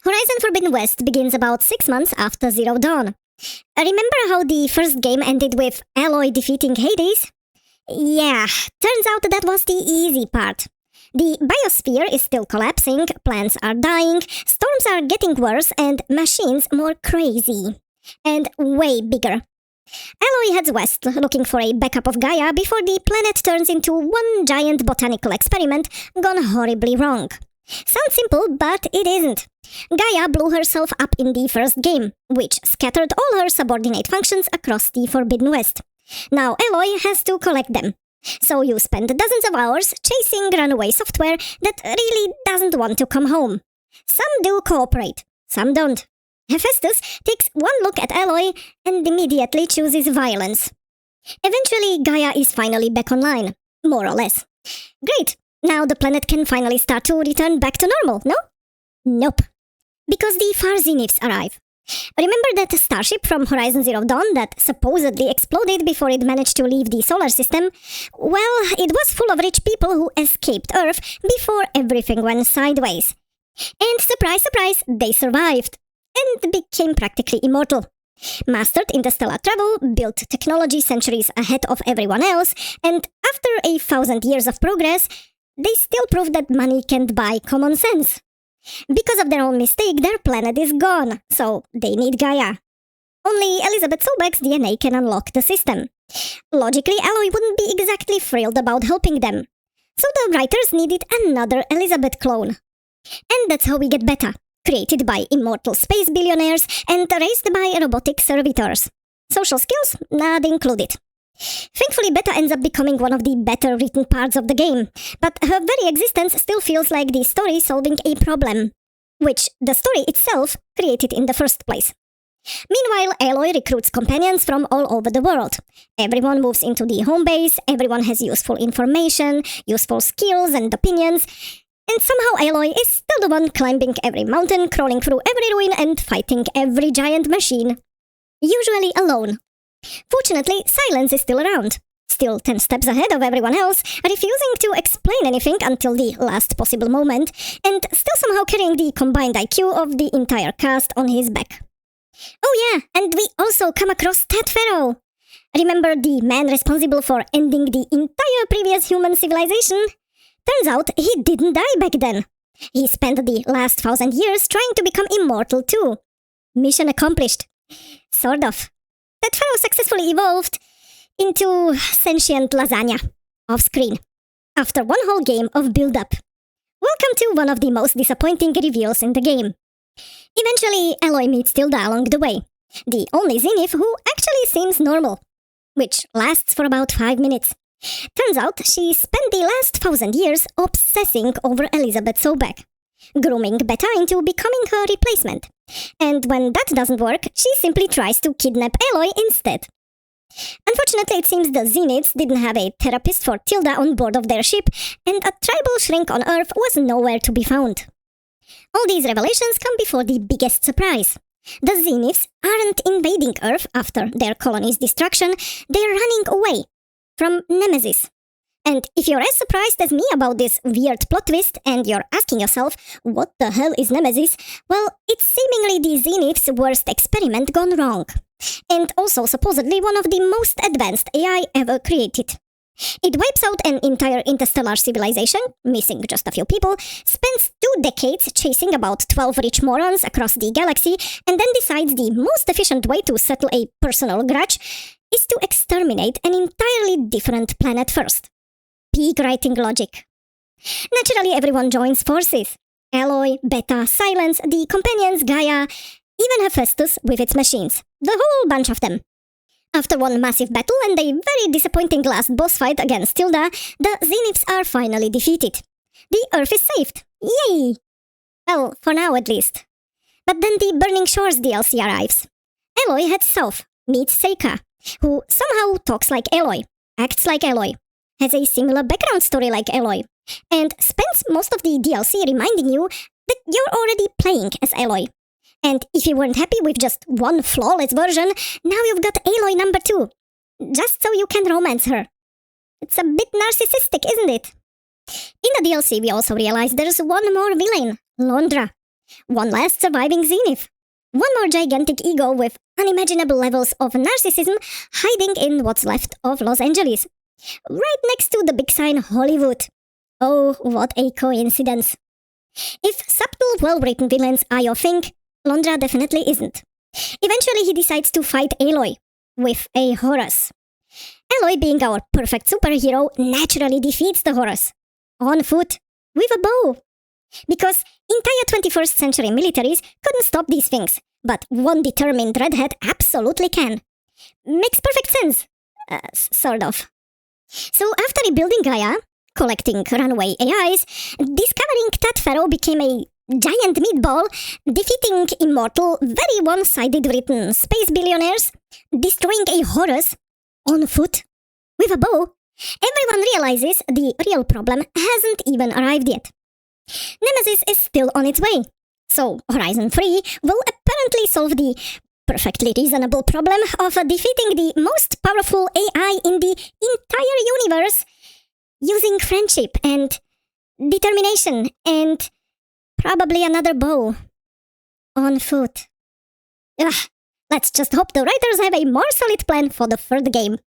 Horizon Forbidden West begins about 6 months after Zero Dawn. Remember how the first game ended with Aloy defeating Hades? Yeah, turns out that was the easy part. The biosphere is still collapsing, plants are dying, storms are getting worse, and machines more crazy. And way bigger. Aloy heads west, looking for a backup of Gaia before the planet turns into one giant botanical experiment gone horribly wrong. Sounds simple, but it isn't. Gaia blew herself up in the first game, which scattered all her subordinate functions across the Forbidden West. Now Aloy has to collect them. So you spend dozens of hours chasing runaway software that really doesn't want to come home. Some do cooperate, some don't. Hephaestus takes one look at Aloy and immediately chooses violence. Eventually, Gaia is finally back online, more or less. Great, now the planet can finally start to return back to normal, no? Nope. Because the Far Zeniths arrive. Remember that starship from Horizon Zero Dawn that supposedly exploded before it managed to leave the solar system? Well, it was full of rich people who escaped Earth before everything went sideways. And surprise, surprise, they survived. And became practically immortal. Mastered interstellar travel, built technology centuries ahead of everyone else, and after 1,000 years of progress, they still prove that money can't buy common sense. Because of their own mistake, their planet is gone, so they need Gaia. Only Elizabeth Sobeck's DNA can unlock the system. Logically, Aloy wouldn't be exactly thrilled about helping them. So the writers needed another Elizabeth clone. And that's how we get Beta. Created by immortal space billionaires and raised by robotic servitors. Social skills? Not included. Thankfully, Beta ends up becoming one of the better written parts of the game, but her very existence still feels like the story solving a problem, which the story itself created in the first place. Meanwhile, Aloy recruits companions from all over the world. Everyone moves into the home base, everyone has useful information, useful skills and opinions, and somehow Aloy is still the one climbing every mountain, crawling through every ruin, and fighting every giant machine. Usually alone. Fortunately, Silence is still around. Still 10 steps ahead of everyone else, refusing to explain anything until the last possible moment, and still somehow carrying the combined IQ of the entire cast on his back. Oh yeah, and we also come across Ted Pharaoh. Remember the man responsible for ending the entire previous human civilization? Turns out he didn't die back then. He spent the last 1,000 years trying to become immortal too. Mission accomplished. Sort of. That Pharaoh successfully evolved into sentient lasagna off screen after one whole game of build-up. Welcome to one of the most disappointing reveals in the game. Eventually, Aloy meets Tilda along the way, the only Zenith who actually seems normal, which lasts for about 5 minutes. Turns out she spent the last 1,000 years obsessing over Elizabeth Sobeck, grooming Beta into becoming her replacement. And when that doesn't work, she simply tries to kidnap Aloy instead. Unfortunately, it seems the Zeniths didn't have a therapist for Tilda on board of their ship, and a tribal shrink on Earth was nowhere to be found. All these revelations come before the biggest surprise. The Zeniths aren't invading Earth after their colony's destruction, they're running away from Nemesis. And if you're as surprised as me about this weird plot twist and you're asking yourself, what the hell is Nemesis? Well, it's seemingly the Zenith's worst experiment gone wrong. And also supposedly one of the most advanced AI ever created. It wipes out an entire interstellar civilization, missing just a few people, spends 2 decades chasing about 12 rich morons across the galaxy, and then decides the most efficient way to settle a personal grudge is to exterminate an entirely different planet first. Peak writing logic. Naturally, everyone joins forces. Aloy, Beta, Silence, the companions, Gaia, even Hephaestus with its machines. The whole bunch of them. After one massive battle and a very disappointing last boss fight against Tilda, the Zeniths are finally defeated. The Earth is saved. Yay! Well, for now at least. But then the Burning Shores DLC arrives. Aloy heads south, meets Seika, who somehow talks like Aloy, acts like Aloy, has a similar background story like Aloy, and spends most of the DLC reminding you that you're already playing as Aloy. And if you weren't happy with just one flawless version, now you've got Aloy number 2, just so you can romance her. It's a bit narcissistic, isn't it? In the DLC, we also realize there's one more villain, Londra. One last surviving zenith. One more gigantic ego with unimaginable levels of narcissism hiding in what's left of Los Angeles. Right next to the big sign Hollywood. Oh, what a coincidence. If subtle, well-written villains are your thing, Londra definitely isn't. Eventually he decides to fight Aloy with a Horus. Aloy, being our perfect superhero, naturally defeats the Horus. On foot, with a bow. Because entire 21st century militaries couldn't stop these things, but one determined redhead absolutely can. Makes perfect sense. Sort of. So after rebuilding Gaia, collecting runaway AIs, discovering that Pharaoh became a giant meatball, defeating immortal, very one-sided written space billionaires, destroying a Horus on foot with a bow, everyone realizes the real problem hasn't even arrived yet. Nemesis is still on its way, so Horizon 3 will apparently solve the perfectly reasonable problem of defeating the most powerful AI in the entire universe using friendship and determination and probably another bow on foot. Ugh, let's just hope the writers have a more solid plan for the third game.